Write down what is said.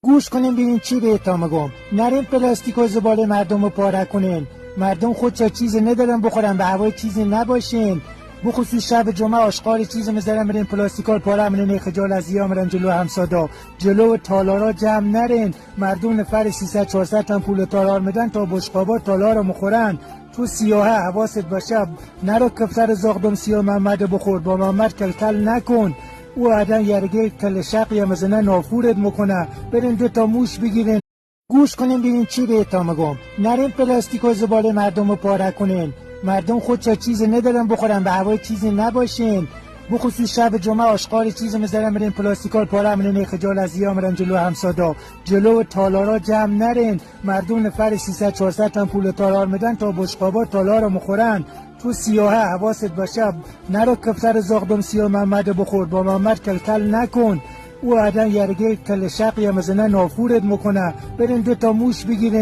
گوش کنین ببینین چی بهتون میگم. نرین پلاستیک و زباله مردم رو پاره کنین. مردم خودشا چیزی ندارن بخورن، به هوای چیزی نباشین. بخصوص شب جمعه آشغال چیزی میذارن برین پلاستیکا رو پاره منین، خجال از یا میرن جلو همسادا، جلو تالارا جمع نرین. مردم نفر 300 400 تا پول تالار میدن تا بشقابا تالار رو مخورن. تو سیاهه حواست باشه، نرو کفتر زاغدم سیاه محمد بخور، با محمد کلکل نکن. او آدم یرگه کل شق یا مزنه نافورت میکنه. برین 2 تا موش بگیرین. گوش کنین ببینین چی بهتون میگم. نرین پلاستیک و زباله مردم رو پاره کنین. مردم خودشا چیزی ندارن بخورن، به هوای چیزی نباشین. بخصوص شب جمعه آشغال چیزی میذارن برین پلاستیکا رو پاره منین، خجال از یا میرن جلو همسادا، جلو تالارا جمع نرین. مردم نفر 300 400 تا پول تالار میدن تا بشقابا تالار رو مخورن. تو سیاهه حواست باشه، نرو کفتر زاغدم سیاه محمد بخور، با محمد کلکل نکن. او آدم یرگه کل شق یا مزنه نافورت میکنه. برین 2 تا موش بگیرین.